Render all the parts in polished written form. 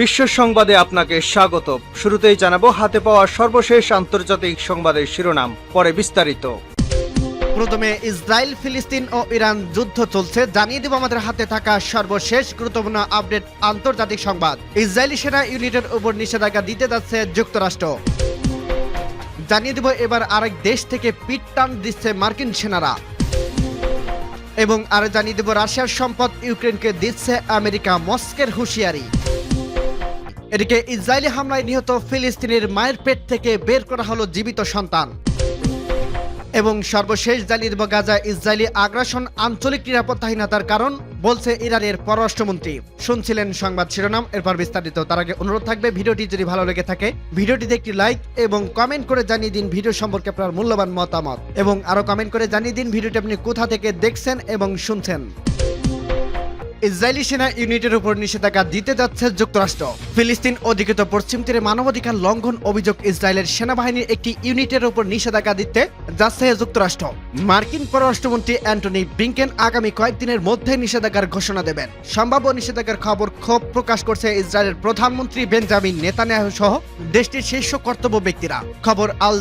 বিশ্ব সংবাদে আপনাকে স্বাগত। শুরুতেই জানাবো হাতে পাওয়া সর্বশেষ আন্তর্জাতিক সংবাদের শিরোনাম, পরে বিস্তারিত। প্রথমে ইসরায়েল, ফিলিস্তিন ও ইরান যুদ্ধ চলছে, জানিয়ে দেব আমাদের হাতে থাকা সর্বশেষ গুরুত্বপূর্ণ আপডেট আন্তর্জাতিক সংবাদ। ইসরায়েলি সেনা ইউনিটের উপর নিষেধাজ্ঞা দিতে যাচ্ছে যুক্তরাষ্ট্র। জানিয়ে দেব এবার আরেক দেশ থেকে পিঠ টান দিচ্ছে মার্কিন সেনারা। এবং আরো জানিয়ে দেব রাশিয়ার সম্পদ ইউক্রেনকে দিচ্ছে আমেরিকা, মস্কোর হুঁশিয়ারি। এদিকে ইসরায়েলি হামলায় নিহত ফিলিস্তিনের মায়ের পেট থেকে বের করা হলো জীবিত সন্তান। এবং সর্বশেষ জানিয়ে দেব গাজা ইসরায়েলি আগ্রাসন আঞ্চলিক নিরাপত্তাহীনতার কারণ, বলছে ইরানের পররাষ্ট্রমন্ত্রী। শুনছিলেন সংবাদ শিরোনাম, এরপর বিস্তারিত। তার আগে অনুরোধ থাকবে, ভিডিওটি যদি ভালো লেগে থাকে ভিডিওটিতে একটি লাইক এবং কমেন্ট করে জানিয়ে দিন ভিডিও সম্পর্কে আপনার মূল্যবান মতামত, এবং আরো কমেন্ট করে জানিয়ে দিন ভিডিওটি আপনি কোথা থেকে দেখছেন এবং শুনছেন। ইসরায়েলি সেনা ইউনিটের উপর নিষেধাজ্ঞা দিতে যাচ্ছে যুক্তরাষ্ট্র। ফিলিস্তিন অধিকৃত পশ্চিম তীরে মানবাধিকার লঙ্ঘন অভিযোগ ইসরায়েলের সেনাবাহিনীর একটি ইউনিটের উপর নিষেধাজ্ঞা দিতে যাচ্ছে যুক্তরাষ্ট্র। মার্কিন পররাষ্ট্রমন্ত্রী অ্যান্টনি ব্লিংকেন আগামী কয়েকদিনের মধ্যে নিষেধাজ্ঞার ঘোষণা দেবেন। সম্ভাব্য নিষেধাজ্ঞার খবর ক্ষোভ প্রকাশ করছে ইসরায়েলের প্রধানমন্ত্রী বেঞ্জামিন নেতানিয়াহু সহ দেশটির শীর্ষ কর্তব্য ব্যক্তিরা। খবর আল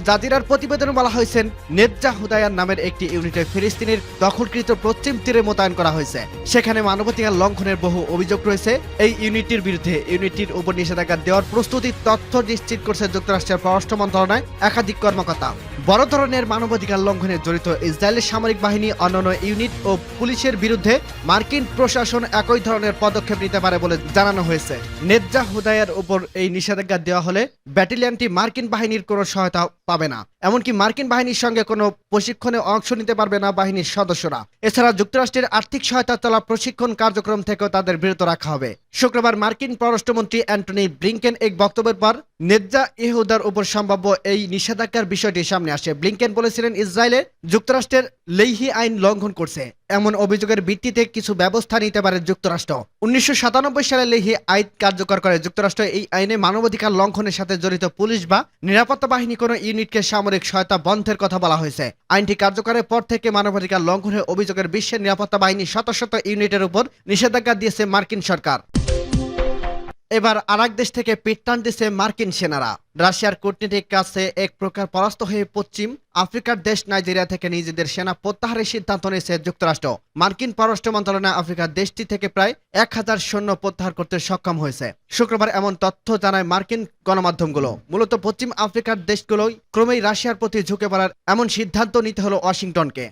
জাজিরার প্রতিবেদনে বলা হয়েছে, নেতজা হুদায়ান নামের একটি ইউনিটে ফিলিস্তিনের দখলকৃত পশ্চিম তীরে মোতায়েন করা হয়েছে। সেখানে মানবাধিকার লঙ্ঘনের বহু অভিযোগ রয়েছে। এই ইউনিটির বিরুদ্ধে ইউনিটির উপর নিষেধাজ্ঞা দেওয়ার প্রস্তুতির তথ্য নিশ্চিত করছে যুক্তরাষ্ট্রের পররাষ্ট্র মন্ত্রণালয় একাধিক কর্মকর্তা। বড় ধরনের মানবাধিকার লঙ্ঘনে জড়িত ইসরায়েলের সামরিক বাহিনী, অন্যান্য ইউনিট ও পুলিশের বিরুদ্ধে মার্কিন প্রশাসন একই ধরনের পদক্ষেপ নিতে পারে বলে জানানো হয়েছে। নেতজা হুদায়ার উপর এই নিষেধাজ্ঞা দেওয়া হলে ব্যাটালিয়নটি মার্কিন বাহিনীর কোনো সহায়তা পাবে না, এমনকি মার্কিন বাহিনীর সঙ্গে কোনো প্রশিক্ষণে অংশ নিতে পারবে না বাহিনীর সদস্যরা। এছাড়া যুক্তরাষ্ট্রের আর্থিক সহায়তা চলা প্রশিক্ষণ কার্যক্রম থেকেও তাদের বিরত রাখা হবে। শুক্রবার মার্কিন পররাষ্ট্রমন্ত্রী অ্যান্টনি ব্লিংকেন এক বক্তব্যের পর নেতজা ইহুদার উপর সম্ভাব্য এই নিষেধাজ্ঞার বিষয়টি সামনে আসে। ব্লিংকেন বলেছিলেন, ইসরায়েলে যুক্তরাষ্ট্রের লেইহি আইন লঙ্ঘন করছে এমন অভিযোগের ভিত্তিতে কিছু ব্যবস্থা নিতে পারে যুক্তরাষ্ট্র। 1997 সালে লেইহি আইন কার্যকর করে যুক্তরাষ্ট্র। এই আইনে মানবাধিকার লঙ্ঘনের সাথে জড়িত পুলিশ বা নিরাপত্তা বাহিনী কোনো ইউনিটকে সামরিক সহায়তা বন্ধের কথা বলা হয়েছে। আইনটি কার্যকরের পর থেকে মানবাধিকার লঙ্ঘনের অভিযোগের বিশ্বের নিরাপত্তা বাহিনী শত শত ইউনিটের উপর নিষেধাজ্ঞা দিয়েছে মার্কিন সরকার। এবার আরেক দেশ থেকে পিঠ টান দিচ্ছে মার্কিন সেনারা। রাশিয়ার কূটনীতিক কাছে এক প্রকার পরাস্ত হয়ে পশ্চিম আফ্রিকার দেশ নাইজেরিয়া থেকে নিজেদের সেনা প্রত্যাহারের সিদ্ধান্ত নিয়েছে যুক্তরাষ্ট্র। মার্কিন পররাষ্ট্র মন্ত্রণালয় আফ্রিকার দেশটি থেকে প্রায় 1000 সৈন্য প্রত্যাহার করতে সক্ষম হয়েছে। শুক্রবার এমন তথ্য জানায় মার্কিন গণমাধ্যমগুলো। মূলত পশ্চিম আফ্রিকার দেশগুলোই ক্রমেই রাশিয়ার প্রতি ঝুঁকে পড়ার এমন সিদ্ধান্ত নিতে হলো ওয়াশিংটনকে।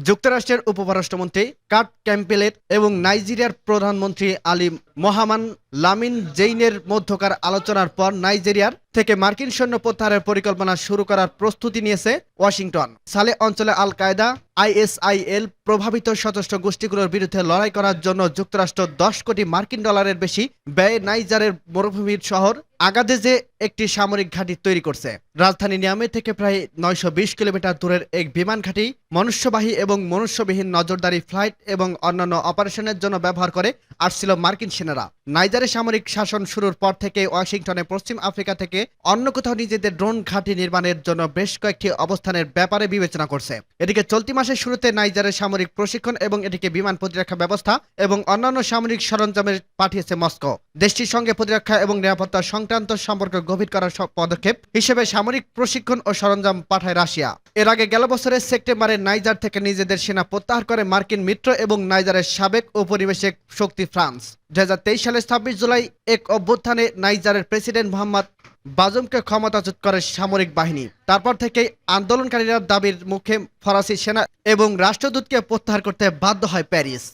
যুক্তরাষ্ট্রের উপপররাষ্ট্রমন্ত্রী কার্ট ক্যাম্পেলের এবং নাইজেরিয়ার প্রধানমন্ত্রী আলী মোহাম্মদ লামিন জেইনের মধ্যকার আলোচনার পর নাইজেরিয়ার থেকে মার্কিন সৈন্য প্রত্যাহারের পরিকল্পনা শুরু করার প্রস্তুতি নিয়েছে ওয়াশিংটন। সালে অঞ্চলে আল কায়দা, ISIL প্রভাবিত সশস্ত্র গোষ্ঠীগুলোর বিরুদ্ধে লড়াই করার জন্য যুক্তরাষ্ট্র 10 কোটি মার্কিন ডলারের বেশি ব্যয়ে নাইজারের মরুভূমির শহর আগাদেজে একটি সামরিক ঘাঁটি তৈরি করছে। রাজধানী নিয়ামে থেকে প্রায় 920 কিলোমিটার দূরের এক বিমান ঘাঁটি মনুষ্যবাহী এবং মনুষ্যবিহীন নজরদারি ফ্লাইট এবং অন্যান্য অপারেশনের জন্য ব্যবহার করে আসছিল মার্কিন সেনারা। নাইজারে সামরিক শাসন শুরুর পর থেকে ওয়াশিংটনে পশ্চিম আফ্রিকা থেকে অন্য কোথাও নিজেদের ড্রোন ঘাঁটি নির্মাণের জন্য বেশ কয়েকটি অবস্থানের ব্যাপারে বিবেচনা করছে। এদিকে চলতি মাসের শুরুতে নাইজারের সামরিক প্রশিক্ষণ এবং এটিকে বিমান প্রতিরক্ষা ব্যবস্থা এবং অন্যান্য সামরিক সরঞ্জামের পাঠিয়েছে মস্কো। দেশটির সঙ্গে প্রতিরক্ষা এবং নিরাপত্তা সংক্রান্ত সম্পর্ক গভীর করার পদক্ষেপ হিসেবে সামরিক প্রশিক্ষণ ও সরঞ্জাম পাঠায় রাশিয়া। এর আগে গেল বছরের সেপ্টেম্বরে নাইজার থেকে নিজেদের সেনা প্রত্যাহার করে মার্কিন মিত্র এবং নাইজারের সাবেক ঔপনিবেশিক শক্তি ফ্রান্স। 2023 সালের 26 জুলাই এক অভ্যুত্থানে নাইজারের প্রেসিডেন্ট মোহাম্মদ বাজুমকে ক্ষমতাচ্যুত করে সামরিক বাহিনী। তারপর থেকেই আন্দোলনকারীরা দাবির মুখে ফরাসি সেনা এবং রাষ্ট্রদূতকে প্রত্যাহার করতে বাধ্য হয় প্যারিস।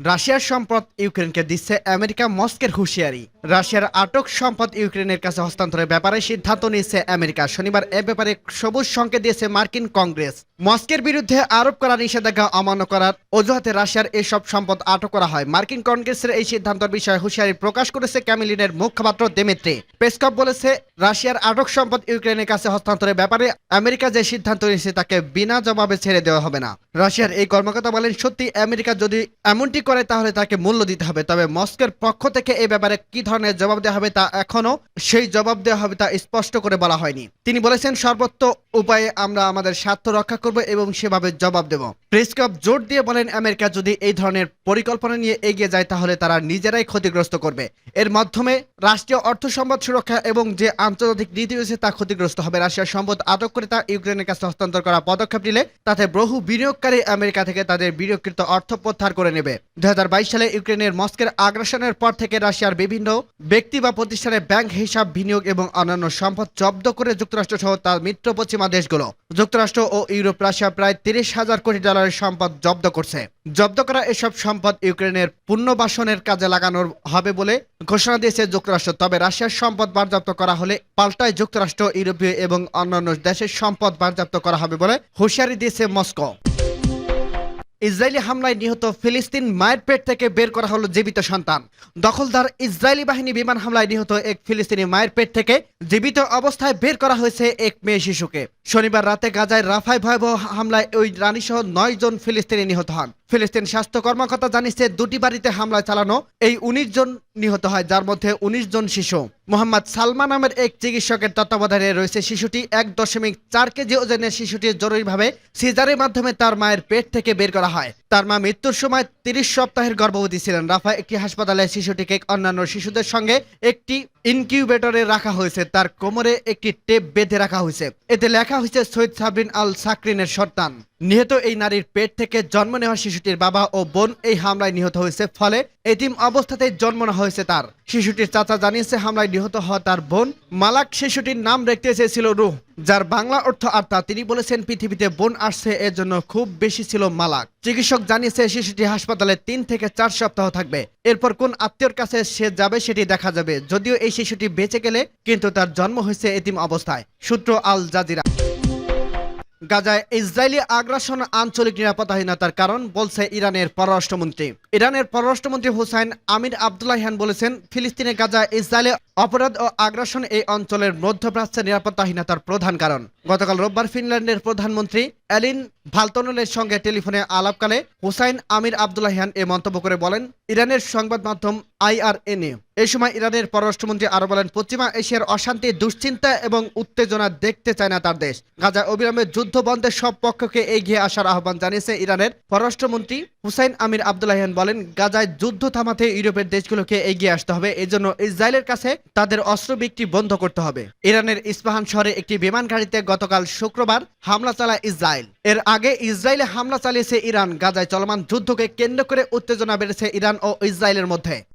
রাশিয়ার সম্পদ ইউক্রেনকে দিচ্ছে আমেরিকা, মস্কোর হুঁশিয়ারি। রাশিয়ার আটক সম্পদ ইউক্রেনের কাছে হস্তান্তরের ব্যাপারে সিদ্ধান্ত নিয়েছে আমেরিকা। শনিবার এ ব্যাপারে সবুজ সংকেত দিয়েছে মার্কিন কংগ্রেস। মস্কোর বিরুদ্ধে আরোপ করা নিষেধাজ্ঞা অমান্য করার অজুহাতে রাশিয়ার এসব সম্পদ আটক করা হয়। মার্কিন কংগ্রেসের এই সিদ্ধান্তের বিষয়ে হুঁশিয়ারি প্রকাশ করেছে ক্রেমলিনের মুখপাত্র দিমিত্রি পেসকভ। বলেছে, রাশিয়ার আটক সম্পদ ইউক্রেনের কাছে হস্তান্তরের ব্যাপারে আমেরিকা যে সিদ্ধান্ত নিয়েছে তাকে বিনা জবাবে ছেড়ে দেওয়া হবে না। রাশিয়ার এই কর্মকর্তা বলেন, সত্যি আমেরিকা যদি এমনটি করে তাহলে তাকে মূল্য দিতে হবে। তবে মস্কোর পক্ষ থেকে এই ব্যাপারে কি ধরনের জবাব দেওয়া হবে তা এখনো সেই জবাব দেওয়া হবে তা স্পষ্ট করে বলা হয়নি। তিনি বলেছেন, সর্বোচ্চ উপায়ে আমরা আমাদের স্বার্থ রক্ষা করব এবং সেভাবে জবাব দেব। পেসকভ জোর দিয়ে বলেন, আমেরিকা যদি এই ধরনের পরিকল্পনা নিয়ে এগিয়ে যায় তাহলে তারা নিজেরাই ক্ষতিগ্রস্ত করবে। এর মাধ্যমে রাষ্ট্রীয় অর্থ সম্পদ সুরক্ষা এবং যে আন্তর্জাতিক নীতি রয়েছে তা ক্ষতিগ্রস্ত হবে। রাশিয়ার সম্পদ আটক করে তা ইউক্রেনের কাছে হস্তান্তর করা পদক্ষেপ নিলে তাতে বহু বিনিয়োগকারী আমেরিকা থেকে তাদের বিনিয়োগকৃত অর্থ প্রত্যাহার করে নেবে। 2022 সালে ইউক্রেনের মস্কোর আগ্রাসনের পর থেকে রাশিয়ার বিভিন্ন ব্যক্তি বা প্রতিষ্ঠানের ব্যাংক হিসাব, বিনিয়োগ এবং অন্যান্য সম্পদ জব্দ করে যুক্তরাষ্ট্র সহ তার মিত্র পশ্চিমা দেশগুলো। যুক্তরাষ্ট্র ও ইউরোপ রাশিয়া প্রায় 30,000 কোটি ডলারের সম্পদ জব্দ করছে। জব্দ করা এসব সম্পদ ইউক্রেনের পুনর্বাসনের কাজে লাগানোর হবে বলে ঘোষণা দিয়েছে যুক্তরাষ্ট্র। তবে রাশিয়ার সম্পদ বাজেয়াপ্ত করা হলে পাল্টায় যুক্তরাষ্ট্র, ইউরোপীয় এবং অন্যান্য দেশের সম্পদ বাজেয়াপ্ত করা হবে বলে হুঁশিয়ারি দিয়েছে মস্কো। ইসরায়েলি হামলায় নিহত ফিলিস্তিন মায়ের পেট থেকে বের করা হলো জীবিত সন্তান। দখলদার ইসরায়েলি বাহিনী বিমান হামলায় নিহত এক ফিলিস্তিনি মায়ের পেট থেকে জীবিত অবস্থায় বের করা হয়েছে এক মেয়ে শিশুকে। শনিবার রাতে গাজায় রাফায় ভয়াবহ হামলায় ওই রানীসহ 9 জন ফিলিস্তিনি নিহত হন। ফিলিস্তিন স্বাস্থ্য কর্মকর্তা জানিয়েছে, 2টি বাড়িতে হামলায় চালানো এই 19 জন নিহত হয়, যার মধ্যে 19 জন শিশু। মোহাম্মদ সালমা নামের এক চিকিৎসকের তত্ত্বাবধানে রয়েছে শিশুটি। 1.4 কেজি ওজনের শিশুটি জরুরিভাবে সিজারের মাধ্যমে তার মায়ের পেট থেকে বের করা হয়। তার মা মৃত্যুর সময় 30 সপ্তাহের গর্ভবতী ছিলেন। রাফায় একটি হাসপাতালে শিশুটিকে অন্যান্য শিশুদের সঙ্গে একটি ইনকিউবেটরে রাখা হয়েছে। তার কোমরে একটি টেপ বেঁধে রাখা হয়েছে। এতে লেখা হয়েছে, সৈয়দ সাবরিন আল সাকরিনের সন্তান। নিহত এই নারীর পেট থেকে জন্ম নেওয়া শিশুটির বাবা ও বোন এই হামলায় নিহত হয়েছে, ফলে এতিম অবস্থাতেই জন্ম নেওয়া হয়েছে তার। শিশুটির চাচা জানিয়েছে, হামলায় নিহত হওয়া তার বোন মালাক শিশুটির নাম রাখতে চেয়েছিল রুহ, যার বাংলা অর্থ আত্মা। তিনি বলেছেন, পৃথিবীতে বোন আসছে, এর জন্য খুব বেশি ছিল মালাক। চিকিৎসক জানিয়েছে, শিশুটি হাসপাতালে 3 থেকে 4 সপ্তাহ থাকবে। এরপর কোন আত্মীয়র কাছে সে যাবে সেটি দেখা যাবে। যদিও এই শিশুটি বেঁচে গেলে, কিন্তু তার জন্ম হয়েছে এতিম অবস্থায়। সূত্র আল জাজিরা। গাজায় ইসরায়েলি আগ্রাসন আঞ্চলিক নিরাপত্তাহীনতার কারণ বলছে ইরানের পররাষ্ট্রমন্ত্রী। ইরানের পররাষ্ট্রমন্ত্রী হুসাইন আমির আবদুল্লাহিয়ান বলেছেন, ফিলিস্তিনে গাজায় ইসরায়েলি অপরাধ ও আগ্রাসন এই অঞ্চলের মধ্যপ্রাচ্যের নিরাপত্তাহীনতার প্রধান কারণ। গতকাল রোববার ফিনল্যান্ডের প্রধানমন্ত্রী এলিন ভালতোনেলের সঙ্গে টেলিফোনে আলাপকালে হুসাইন আমির আবদুল্লাহিয়ান এ মন্তব্য করে বলেন, ইরানের সংবাদ মাধ্যম IRNA। এই সময় ইরানের পররাষ্ট্রমন্ত্রী আরো বলেন, পশ্চিমা এশিয়ার অশান্তি, দুশ্চিন্তা এবং উত্তেজনা দেখতে চায় না তার দেশ। গাজায় অবিলম্বে যুদ্ধ বন্ধের সব পক্ষকে এগিয়ে আসার আহ্বান জানিয়েছে ইরানের পররাষ্ট্রমন্ত্রী হুসাইন আমির আবদুল্লাহিয়ান বলেন, গাজায় যুদ্ধ থামাতে ইউরোপের দেশগুলোকে এগিয়ে আসতে হবে। এজন্য ইসরায়েলের কাছে তাদের অস্ত্র বিক্রি বন্ধ করতে হবে। ইরানের ইস্পাহান শহরে একটি বিমান গাড়িতে গতকাল শুক্রবার হামলা চালায় ইসরায়েল। এর আগে ইসরায়েলে হামলা চালিয়েছে ইরান। গাজায় চলমান যুদ্ধকে কেন্দ্র করে উত্তেজনা বেড়েছে ইরান ও ইসরায়েলের মধ্যে।